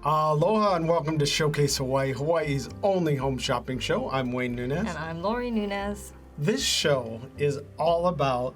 Aloha and welcome to Showcase Hawaii, Hawaii's only home shopping show. I'm Wayne Nunez. And I'm Lori Nunez. This show is all about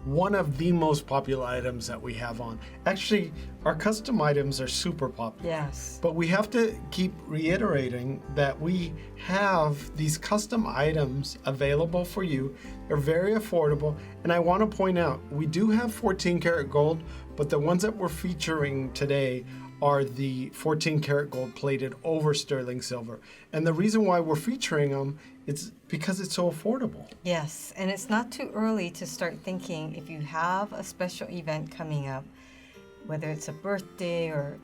one of the most popular items that we have on. Actually, our custom items are super popular. Yes. But we have to keep reiterating that we have these custom items available for you. They're very affordable. And I want to point out, we do have 14 karat gold, but the ones that we're featuring today are the 14 karat gold plated over sterling silver. And the reason why we're featuring them is because it's so affordable. Yes, and it's not too early to start thinking if you have a special event coming up, whether it's a birthday or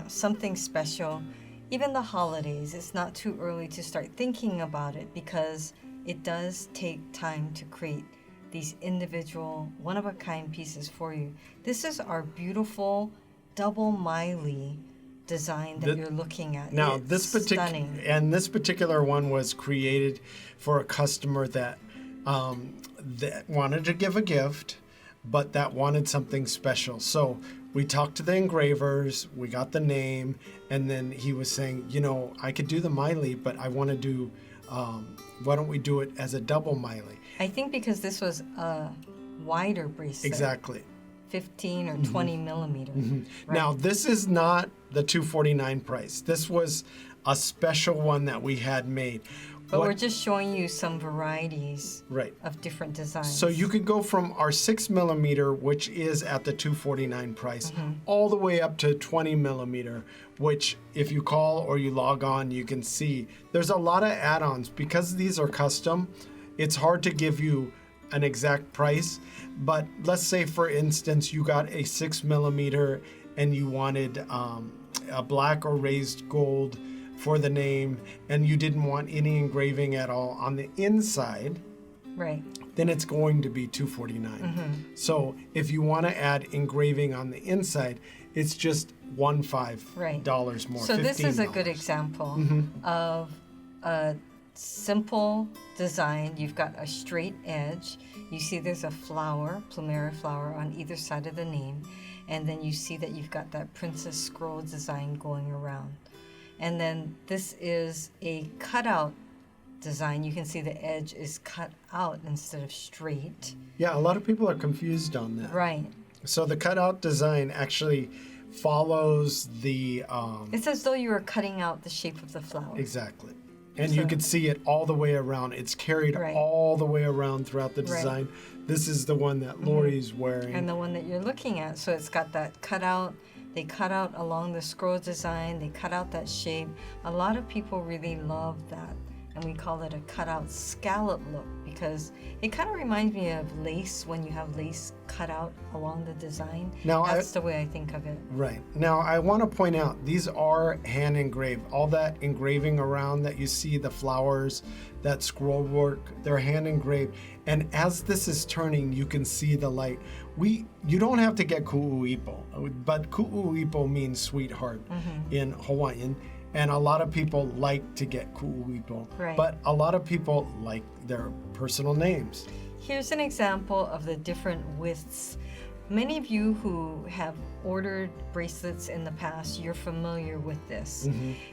something special, even the holidays, it's not too early to start thinking about it because it does take time to create these individual one-of-a-kind pieces for you. This is our beautiful double Miley design that you're looking at. Now, it's stunning. This particular one was created for a customer that wanted to give a gift, but that wanted something special. So we talked to the engravers, we got the name, and then he was saying, I could do the Miley, but I want to do, why don't we do it as a double Miley? I think because this was a wider bracelet. Exactly. 15 or 20 millimeter. Mm-hmm. Right? Now, this is not the $249 price. This was a special one that we had made. But we're just showing you some varieties right. of different designs. So you could go from our 6 millimeter, which is at the $249 price, all the way up to 20 millimeter, which if you call or you log on, you can see. There's a lot of add-ons. Because these are custom, it's hard to give you an exact price, but let's say for instance you got a 6 millimeter and you wanted a black or raised gold for the name and you didn't want any engraving at all on the inside, right? Then it's going to be $249. So if you want to add engraving on the inside, it's just $15 more. So this is a $15. good example of a simple design. You've got a straight edge. You see there's a flower, plumeria flower on either side of the name. And then you see that you've got that princess scroll design going around. And then this is a cutout design. You can see the edge is cut out instead of straight. Yeah, a lot of people are confused on that. Right. So the cutout design actually follows the... it's as though you were cutting out the shape of the flower. Exactly. And you can see it all the way around. It's carried all the way around throughout the design. This is the one that Lori's wearing. And the one that you're looking at. So it's got that cutout. They cut out along the scroll design. They cut out that shape. A lot of people really love that. And we call it a cutout scallop look because it kind of reminds me of lace when you have lace cut out along the design. Now, that's the way I think of it. Right. Now, I want to point out, these are hand engraved. All that engraving around that you see, the flowers, that scroll work, they're hand engraved. And as this is turning, you can see the light. You don't have to get ku'uipo, but ku'uipo means sweetheart in Hawaiian. And a lot of people like to get ku'uipo, but a lot of people like their personal names. Here's an example of the different widths. Many of you who have ordered bracelets in the past, you're familiar with this.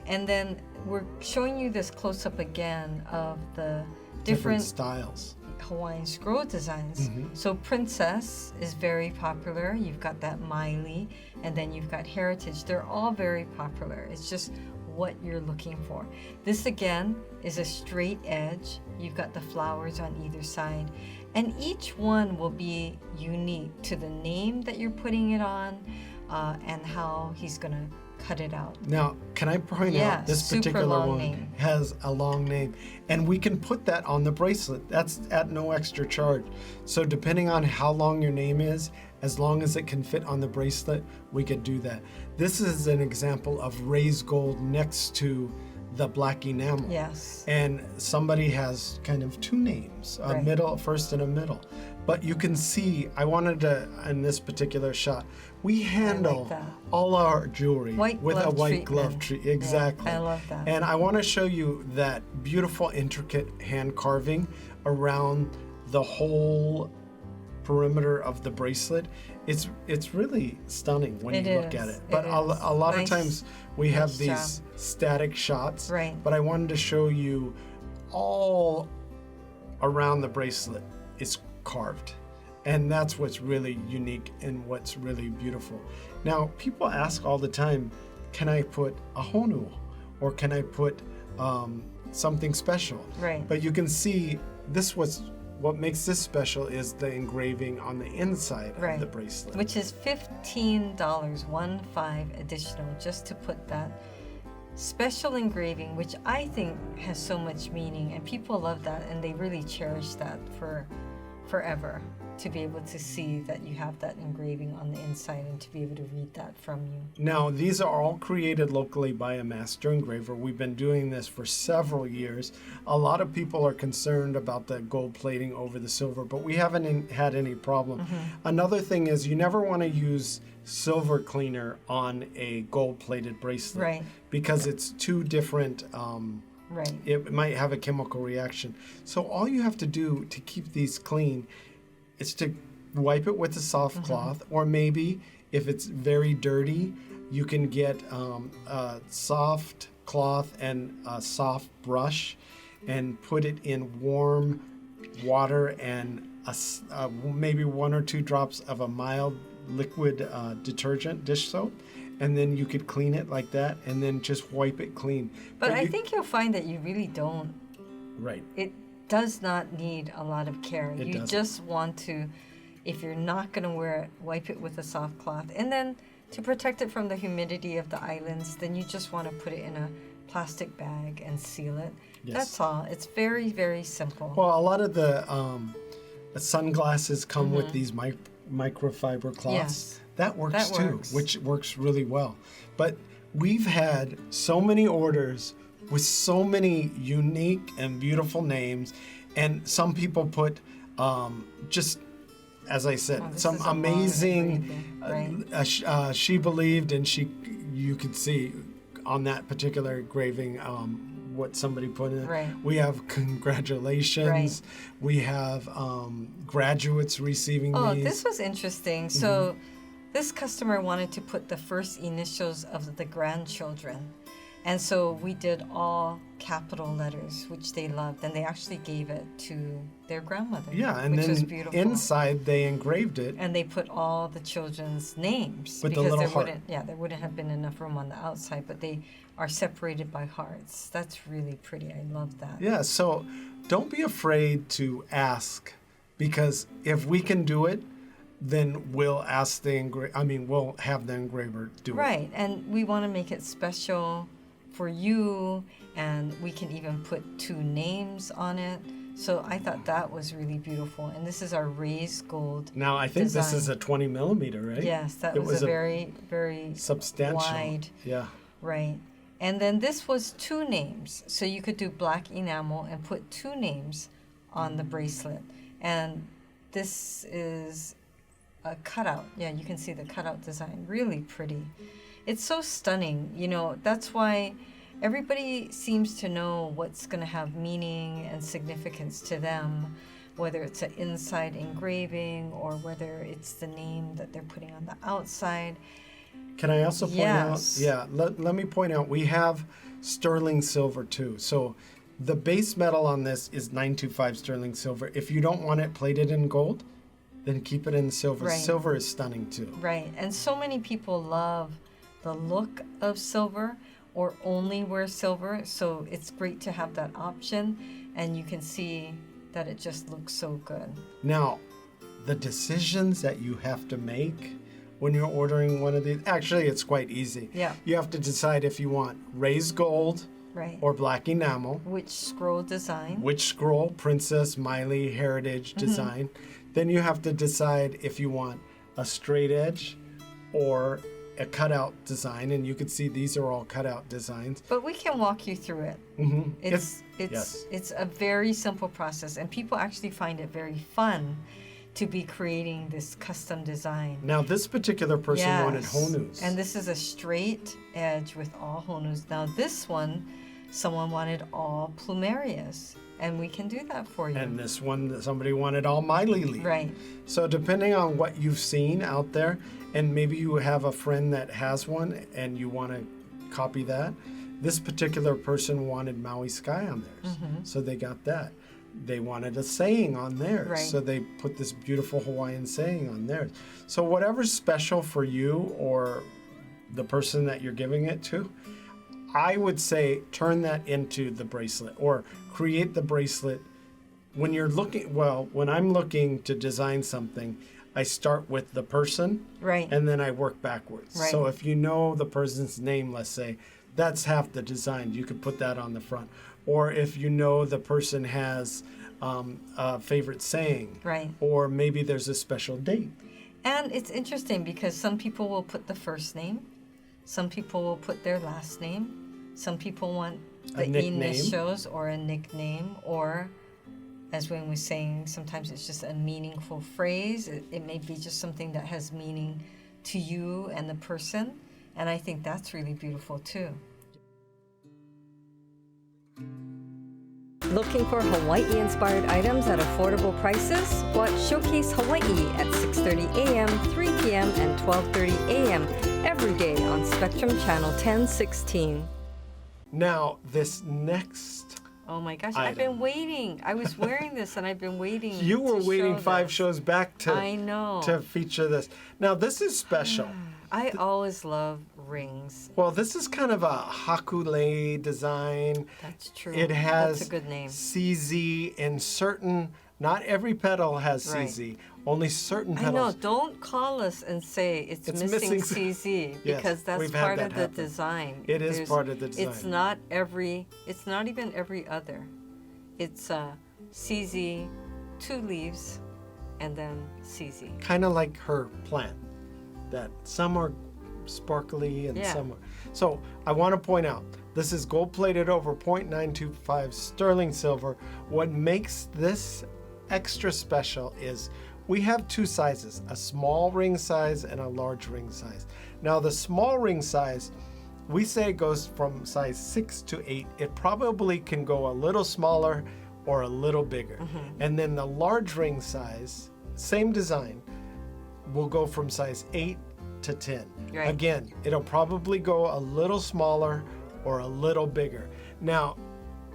And then we're showing you this close-up again of the different styles. Hawaiian scroll designs. So princess is very popular. You've got that Miley, and then you've got heritage. They're all very popular. It's just what you're looking for. This again is a straight edge. You've got the flowers on either side, and each one will be unique to the name that you're putting it on and how he's gonna cut it out. Now, can I point out this particular one has a long name, and we can put that on the bracelet. That's at no extra charge. So depending on how long your name is, as long as it can fit on the bracelet, we could do that. This is an example of raised gold next to the black enamel. Yes. And somebody has kind of two names, a middle, first and a middle. But you can see, I wanted to, in this particular shot, we handle all our jewelry with a white glove treatment. Exactly. Yeah, I love that. And I want to show you that beautiful, intricate hand carving around the whole perimeter of the bracelet, it's really stunning when you look at it. But a lot of times we have these static shots. Right. But I wanted to show you all around the bracelet is carved. And that's what's really unique and what's really beautiful. Now, people ask all the time, can I put a honu or can I put something special? Right. But you can see what makes this special is the engraving on the inside of the bracelet. Which is $15, 15 additional, just to put that special engraving, which I think has so much meaning, and people love that, and they really cherish that for forever, to be able to see that you have that engraving on the inside and to be able to read that from you. Now, these are all created locally by a master engraver. We've been doing this for several years. A lot of people are concerned about the gold plating over the silver, but we haven't had any problem. Another thing is you never want to use silver cleaner on a gold-plated bracelet, Right. because it's two different. Right. It might have a chemical reaction. So all you have to do to keep these clean is to wipe it with a soft cloth, or maybe if it's very dirty, you can get a soft cloth and a soft brush and put it in warm water and maybe 1 or 2 drops of a mild liquid detergent, dish soap, and then you could clean it like that and then just wipe it clean. But I think you'll find that you really don't. Right. It does not need a lot of care. You doesn't. just want to, if you're not going to wear it, wipe it with a soft cloth. And then to protect it from the humidity of the islands, then you just want to put it in a plastic bag and seal it. Yes. That's all. It's very, very simple. Well, a lot of the sunglasses come with these microfiber cloths. Yes. That works too, works. which works really well. But we've had so many orders with so many unique and beautiful names, and some people put just, as I said, some amazing. Right. She believed, and you could see on that particular engraving what somebody put in. Right. We have congratulations. Right. We have graduates receiving these. Oh, this was interesting. So this customer wanted to put the first initials of the grandchildren. And so we did all capital letters, which they loved, and they actually gave it to their grandmother. Yeah, and which was then beautiful. inside they engraved it. And they put all the children's names With the because little there heart. there wouldn't have been enough room on the outside, but they are separated by hearts. That's really pretty. I love that. Yeah, so don't be afraid to ask, because if we can do it, then we'll ask we'll have the engraver do it. Right, and we want to make it special for you, and we can even put 2 names on it. So I thought that was really beautiful. And this is our raised gold. Now I think this design. is a 20 millimeter, right? Yes, that It was a very, very substantial. wide. Yeah. Right. And then this was 2 names. So you could do black enamel and put 2 names on the bracelet. And this is a cutout. Yeah, you can see the cutout design. Really pretty. It's so stunning. That's why everybody seems to know what's going to have meaning and significance to them, whether it's an inside engraving or whether it's the name that they're putting on the outside. Can I also point Yes. out? Yeah, let me point out, we have sterling silver too. So the base metal on this is 925 sterling silver. If you don't want it plated in gold, then keep it in silver. Right. Silver is stunning too. Right. And so many people love the look of silver or only wear silver. So it's great to have that option. And you can see that it just looks so good. Now, the decisions that you have to make when you're ordering one of these, actually it's quite easy. Yeah. You have to decide if you want raised gold Right. or black enamel. Which scroll design? Which scroll, Princess, Miley, Heritage design. Then you have to decide if you want a straight edge or a cutout design, and you can see these are all cutout designs. But we can walk you through it. Mm-hmm. It's a very simple process, and people actually find it very fun to be creating this custom design. Now this particular person wanted honus. And this is a straight edge with all honus. Now this one, someone wanted all plumerias. And we can do that for you. And this one, somebody wanted all Miley leaf. Right. So depending on what you've seen out there, and maybe you have a friend that has one and you want to copy that, this particular person wanted Maui sky on theirs. So they got that. They wanted a saying on theirs. Right. So they put this beautiful Hawaiian saying on theirs. So whatever's special for you or the person that you're giving it to, I would say turn that into the bracelet or create the bracelet. When you're looking, when I'm looking to design something, I start with the person, Right. and then I work backwards. Right. So if you know the person's name, let's say, that's half the design. You could put that on the front. Or if you know the person has a favorite saying, Right. or maybe there's a special date. And it's interesting because some people will put the first name, some people will put their last name, some people want the initials or a nickname, or as Wayne was saying, sometimes it's just a meaningful phrase. It may be just something that has meaning to you and the person, and I think that's really beautiful too. Looking for Hawaii-inspired items at affordable prices? Watch Showcase Hawaii at 6:30 a.m., 3 p.m., and 12:30 a.m. every day on Spectrum Channel 1016. Now, this next... Oh my gosh, item. I've been waiting. I was wearing this and I've been waiting. You were to waiting show 5 this. shows back I know. to feature this. Now, this is special. I always love rings. Well, this is kind of a hakule design. That's true. It has That's a good name. CZ in certain, not every petal has Right. CZ. Only certain I know. petals. Don't call us and say it's missing missing CZ Yes, because that's we've had part that of the happen. design. It is part of the design. It's not every. It's not even every other. It's CZ, 2 leaves, and then CZ. Kind of like her plant. That some are sparkly and Yeah. some are. So I want to point out, this is gold plated over 0.925 sterling silver. What makes this extra special is we have 2 sizes, a small ring size and a large ring size. Now the small ring size, we say it goes from size 6 to 8. It probably can go a little smaller or a little bigger. And then the large ring size, same design, will go from size 8 to 10. Right. Again, it'll probably go a little smaller or a little bigger. Now,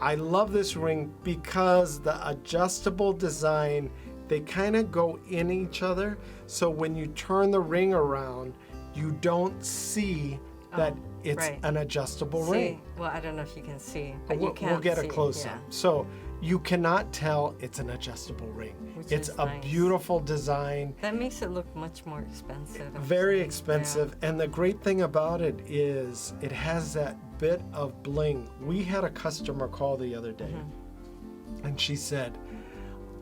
I love this ring because the adjustable design, they kind of go in each other. So when you turn the ring around, you don't see that it's right. an adjustable See? ring. Well, I don't know if you can see, but We'll you can get see. a close up. Yeah. So you cannot tell it's an adjustable ring. Which It's is a nice. beautiful design. That makes it look much more expensive. Very actually. expensive. And the great thing about it is it has that bit of bling. We had a customer call the other day and she said,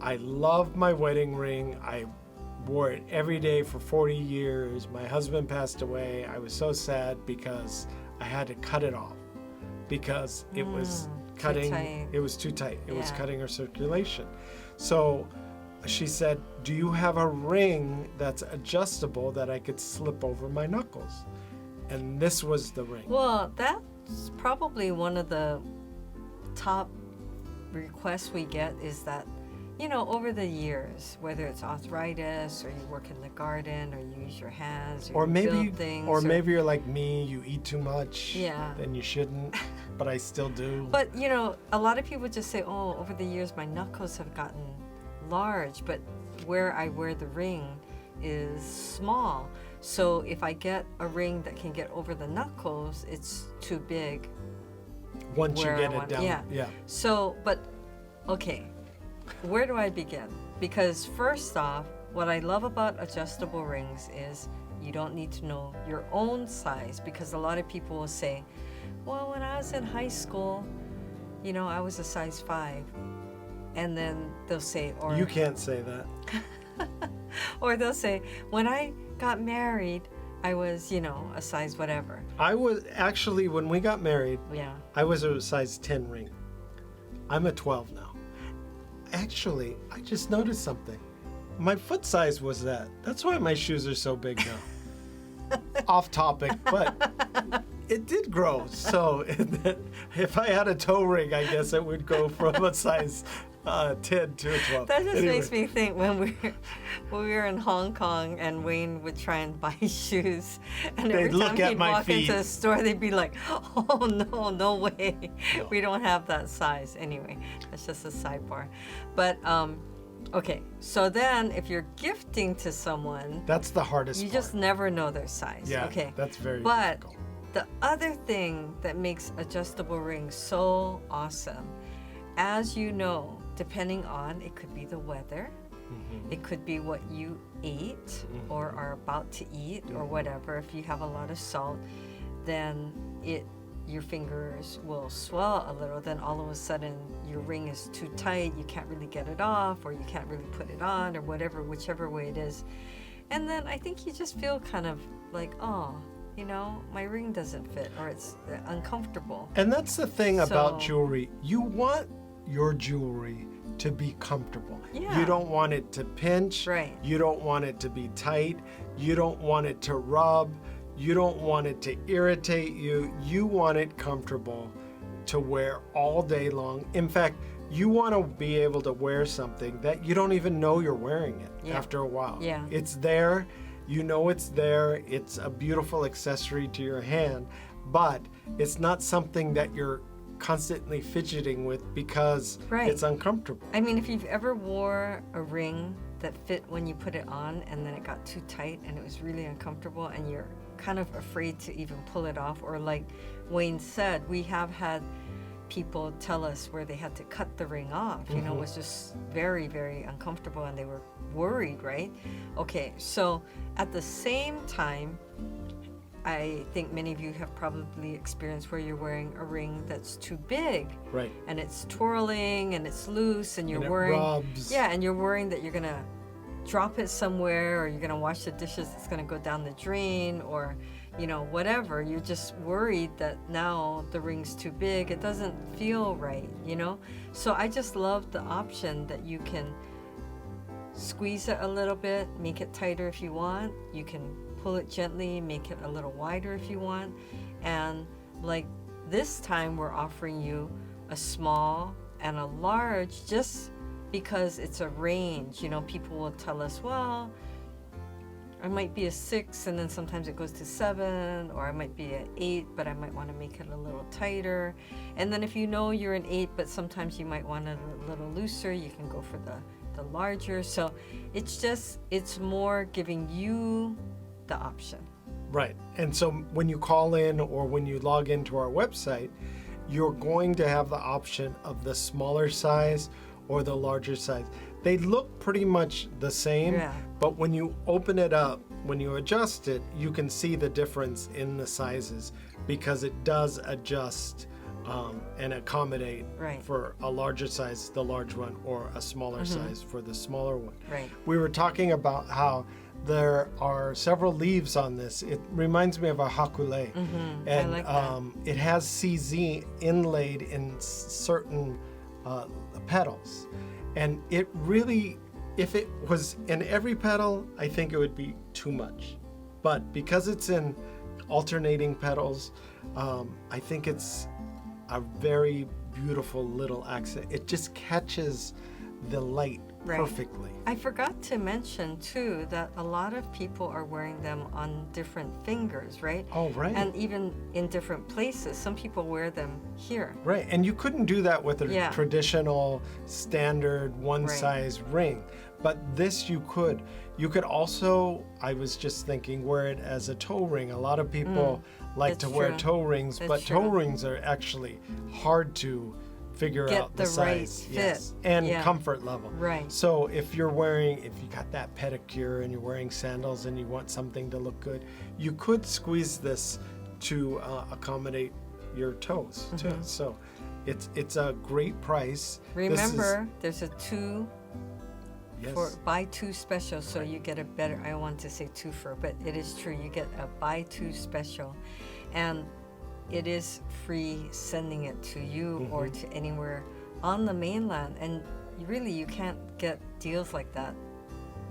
I love my wedding ring. I wore it every day for 40 years. My husband passed away. I was so sad because I had to cut it off because it was cutting. tight. It was too tight. It was Yeah. cutting her circulation. So she said, do you have a ring that's adjustable that I could slip over my knuckles? And this was the ring. Well, that's probably one of the top requests we get is that, you know, over the years, whether it's arthritis or you work in the garden or you use your hands or, Or you maybe, build things. maybe you're like me, you eat too much, Yeah. then you shouldn't, but I still do. But, you know, a lot of people just say, oh, over the years my knuckles have gotten large, but where I wear the ring is small. So if I get a ring that can get over the knuckles, it's too big. Once you where get I it want- down, yeah. So, but, okay, where do I begin? Because first off, what I love about adjustable rings is you don't need to know your own size, because a lot of people will say, well, when I was in high school, you know, I was a size 5. And then they'll say, or You can't say that. or they'll say, when I got married, I was, you know, a size whatever. I was actually, when we got married, Yeah. I was a size 10 ring. I'm a 12 now. Actually, I just noticed something. My foot size was that. That's why my shoes are so big now. Off topic, but It did grow. So if I had a toe ring, I guess it would go from a size 10 to a 12. That just Anyway. makes me think when we were in Hong Kong and Wayne would try and buy shoes, and every They'd look time at he'd my walk feet. into the store, they'd be like, "Oh no, no way, No. we don't have that size." Anyway, that's just a sidebar. But okay, so then if you're gifting to someone, That's the hardest you part. just never know their size. Yeah, Okay. that's very But difficult. the other thing that makes adjustable rings so awesome, as you know, depending on, it could be the weather, it could be what you ate or are about to eat or whatever. If you have a lot of salt, then your fingers will swell a little. Then all of a sudden your ring is too tight, you can't really get it off, or you can't really put it on, or whatever, whichever way it is. And then I think you just feel kind of like, oh, you know, my ring doesn't fit, or it's uncomfortable. And that's the thing about So- jewelry. You want your jewelry to be comfortable. Yeah. You don't want it to pinch. Right. You don't want it to be tight. You don't want it to rub. You don't want it to irritate you. You want it comfortable to wear all day long. In fact, you want to be able to wear something that you don't even know you're wearing it Yeah. after a while. Yeah. It's there. You know it's there. It's a beautiful accessory to your hand, but it's not something that you're constantly fidgeting with because Right. it's uncomfortable. I mean, if you've ever wore a ring that fit when you put it on and then it got too tight and it was really uncomfortable and you're kind of afraid to even pull it off, or like Wayne said, we have had people tell us where they had to cut the ring off. You know, it was just very, very uncomfortable and they were worried, right? Okay, so at the same time, I think many of you have probably experienced where you're wearing a ring that's too big. Right. And it's twirling and it's loose and you're And it worrying. rubs. Yeah, and you're worrying that you're gonna drop it somewhere, or you're gonna wash the dishes, it's gonna go down the drain, or you know, whatever. You're just worried that now the ring's too big. It doesn't feel right, you know? So I just love the option that you can squeeze it a little bit, make it tighter if you want. You can pull it gently, make it a little wider if you want. And like this time we're offering you a small and a large, just because it's a range. You know, people will tell us, well, I might be a 6 and then sometimes it goes to 7, or I might be an 8, but I might want to make it a little tighter. And then if you know you're an 8, but sometimes you might want it a little looser, you can go for the larger. So it's more giving you the option. Right. And so when you call in or when you log into our website, you're going to have the option of the smaller size or the larger size. They look pretty much the same, Yeah. but when you open it up, when you adjust it, you can see the difference in the sizes because it does adjust and accommodate Right. for a larger size, the large one, or a smaller size for the smaller one. Right. We were talking about how there are several leaves on this. It reminds me of a hakule. And like that. it has CZ inlaid in certain petals. And it really, if it was in every petal, I think it would be too much. But because it's in alternating petals, I think it's a very beautiful little accent. It just catches the light Right. perfectly. I forgot to mention too that a lot of people are wearing them on different fingers, right? Oh, right. And even in different places. Some people wear them here. Right, and you couldn't do that with a Yeah. traditional standard one Right. size ring. But this you could. You could also, I was just thinking, wear it as a toe ring. A lot of people like That's to wear true. toe rings, That's but true. toe rings are actually hard to figure Get out the the right size. fit. And Yeah. comfort level. Right. So if you got that pedicure and you're wearing sandals and you want something to look good, you could squeeze this to accommodate your toes too. Mm-hmm. So it's a great price. This is- Remember, there's a yes. buy two special, so you get a better, I want to say two for, but it is true, you get a buy two special. And it is free sending it to you or to anywhere on the mainland. And you can't get deals like that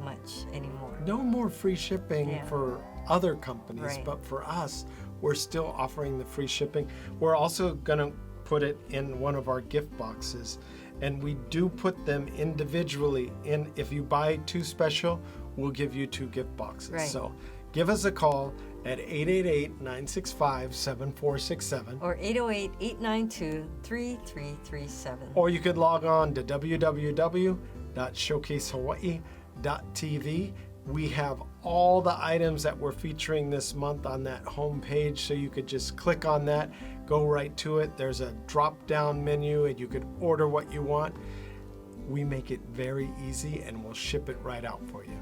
much anymore. no more free shipping Yeah. for other companies, Right. but for us, we're still offering the free shipping. We're also going to put it in one of our gift boxes, and we do put them individually in. If you buy 2 special, we'll give you 2 gift boxes. Right. So give us a call at 888-965-7467. Or 808-892-3337. Or you could log on to www.showcasehawaii.tv. We have all the items that we're featuring this month on that home page, so you could just click on that, go right to it. There's a drop-down menu, and you could order what you want. We make it very easy, and we'll ship it right out for you.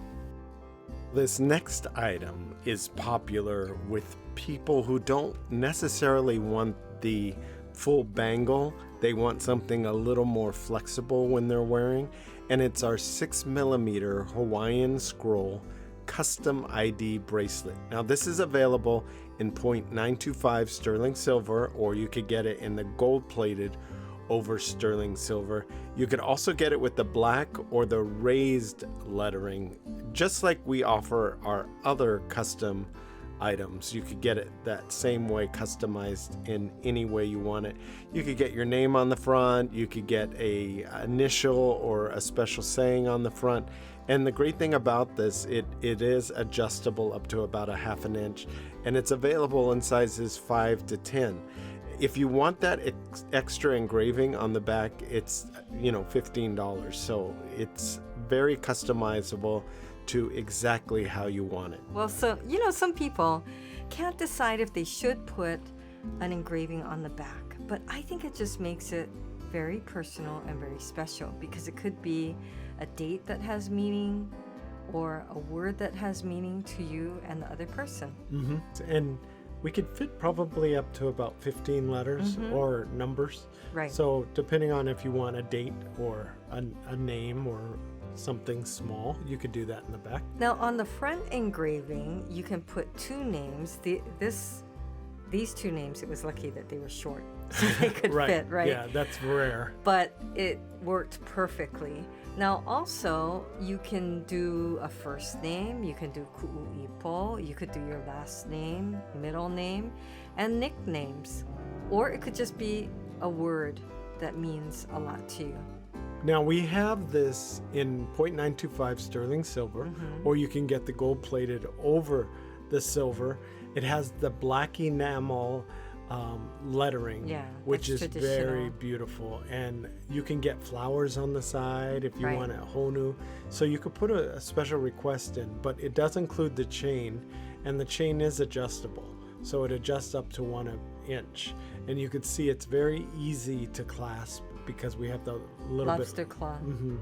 This next item is popular with people who don't necessarily want the full bangle. They want something a little more flexible when they're wearing, and it's our 6mm Hawaiian Scroll Custom ID bracelet. Now this is available in .925 sterling silver, or you could get it in the gold-plated over sterling silver. You could also get it with the black or the raised lettering, just like we offer our other custom items. You could get it that same way, customized in any way you want it. You could get your name on the front, you could get a initial or a special saying on the front. And the great thing about this, it is adjustable up to about 1/2 inch, and it's available in sizes 5 to 10. If you want that extra engraving on the back, it's $15. So it's very customizable to exactly how you want it. Well, so, some people can't decide if they should put an engraving on the back, but I think it just makes it very personal and very special, because it could be a date that has meaning or a word that has meaning to you and the other person. Mm-hmm. And we could fit probably up to about 15 letters or numbers. Right. So depending on if you want a date or a name or something small, you could do that in the back. Now on the front engraving, you can put 2 names. These 2 names, it was lucky that they were short, so they could fit, right? Yeah, that's rare. But it worked perfectly. Now also, you can do a first name, you can do ku'uipo, you could do your last name, middle name, and nicknames. Or it could just be a word that means a lot to you. Now we have this in .925 sterling silver, or you can get the gold plated over the silver. It has the black enamel lettering, which is very beautiful, and you can get flowers on the side if you want a honu. So you could put a special request in, but it does include the chain, and the chain is adjustable, so it adjusts up to 1 inch, and you could see it's very easy to clasp because we have the little lobster claw.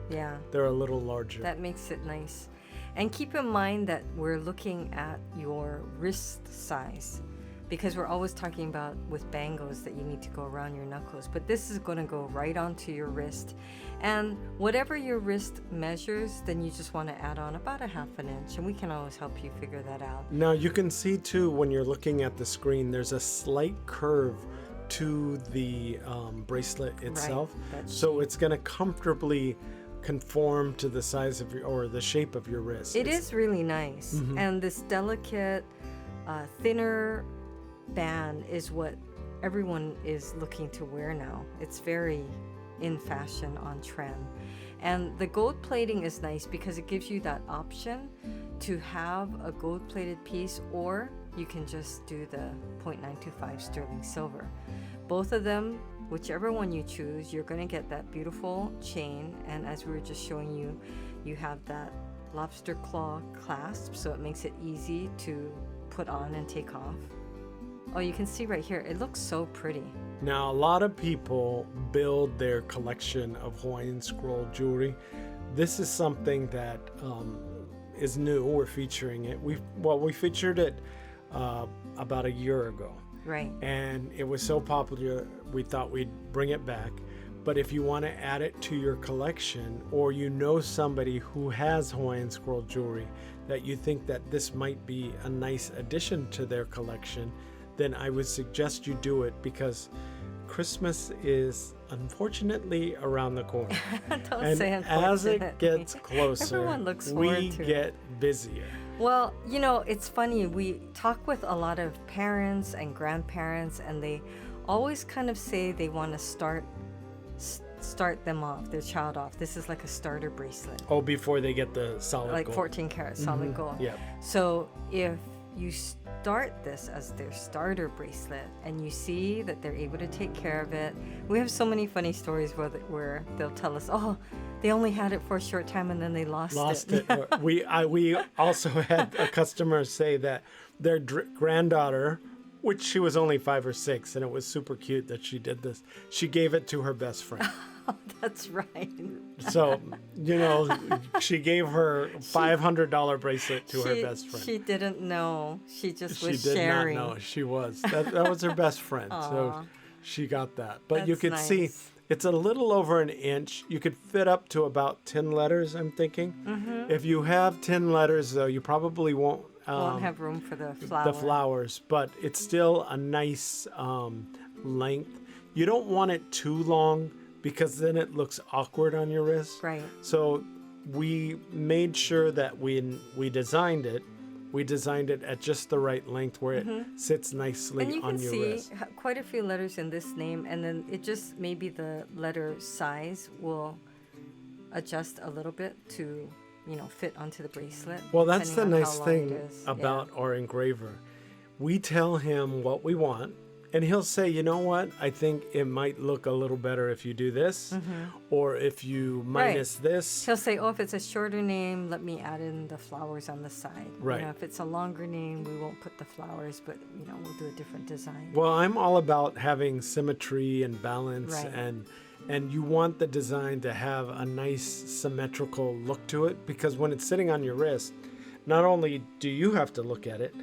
Yeah, they're a little larger. That makes it nice. And keep in mind that we're looking at your wrist size, because we're always talking about with bangles that you need to go around your knuckles, but this is going to go right onto your wrist. And whatever your wrist measures, then you just want to add on about 1/2 inch, and we can always help you figure that out. Now you can see too, when you're looking at the screen, there's a slight curve to the bracelet itself, so it's going to comfortably conform to the size of or the shape of your wrist. It is really nice. And this delicate thinner band is what everyone is looking to wear now. It's very in fashion, on trend. And the gold plating is nice because it gives you that option to have a gold plated piece, or you can just do the .925 sterling silver. Both of them, whichever one you choose, you're going to get that beautiful chain, and as we were just showing you, you have that lobster claw clasp, so it makes it easy to put on and take off. Oh, you can see right here, it looks so pretty. Now, a lot of people build their collection of Hawaiian scroll jewelry. This is something that is new. We're featuring it. We featured it about a year ago. Right. And it was so popular, we thought we'd bring it back. But if you want to add it to your collection, or you know somebody who has Hawaiian scroll jewelry that you think that this might be a nice addition to their collection, then I would suggest you do it, because Christmas is unfortunately around the corner. Don't and say unfortunately. as it gets closer, Everyone looks we forward to get busier. Well, you know, it's funny. We talk with a lot of parents and grandparents, and they always kind of say they want to start them off, their child off. This is like a starter bracelet. Oh, before they get the solid like gold. 14 karat solid gold. Yeah. So if you start this as their starter bracelet and you see that they're able to take care of it, we have so many funny stories where they'll tell us, oh, they only had it for a short time and then they lost it. We also had a customer say that their granddaughter, which she was only 5 or 6, and it was super cute that she did this. She gave it to her best friend. Oh, that's right. So, you know, she gave her $500 bracelet to her best friend. She didn't know. She just was sharing. She did sharing. not know. She was. That was her best friend. So she got that. But you could see it's a little over an inch. You could fit up to about 10 letters, I'm thinking. Mm-hmm. If you have 10 letters, though, you probably won't have room for the flowers, but it's still a nice length. You don't want it too long because then it looks awkward on your wrist. Right. So we made sure that when we designed it at just the right length where it sits nicely on your wrist. And you can see quite a few letters in this name, and then it just maybe the letter size will adjust a little bit to fit onto the bracelet. Well, that's the nice thing about our engraver. We tell him what we want, and he'll say, you know what, I think it might look a little better if you do this, or if you minus this. He'll say, oh, if it's a shorter name, let me add in the flowers on the side. Right. If it's a longer name, we won't put the flowers, but, we'll do a different design. Well, I'm all about having symmetry and balance, and you want the design to have a nice symmetrical look to it, because when it's sitting on your wrist, not only do you have to look at it,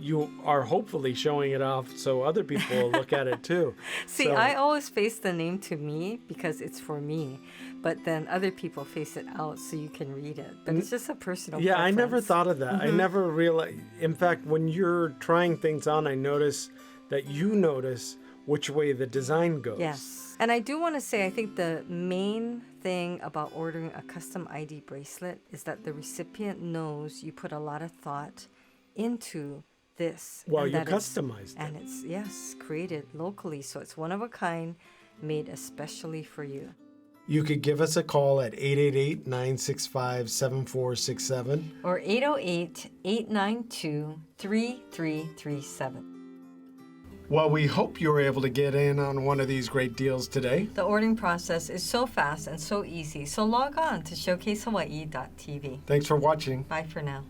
you are hopefully showing it off so other people will look at it too. See, I always face the name to me because it's for me, but then other people face it out so you can read it. But it's just a personal preference. I never thought of that. I never realized. In fact, when you're trying things on, I notice that you notice which way the design goes. Yes. And I do want to say, I think the main thing about ordering a custom ID bracelet is that the recipient knows you put a lot of thought into this. Well, you customized it. And it's, created locally. So it's one of a kind, made especially for you. You could give us a call at 888-965-7467. Or 808-892-3337. Well, we hope you were able to get in on one of these great deals today. The ordering process is so fast and so easy. So log on to showcasehawaii.tv. Thanks for watching. Bye for now.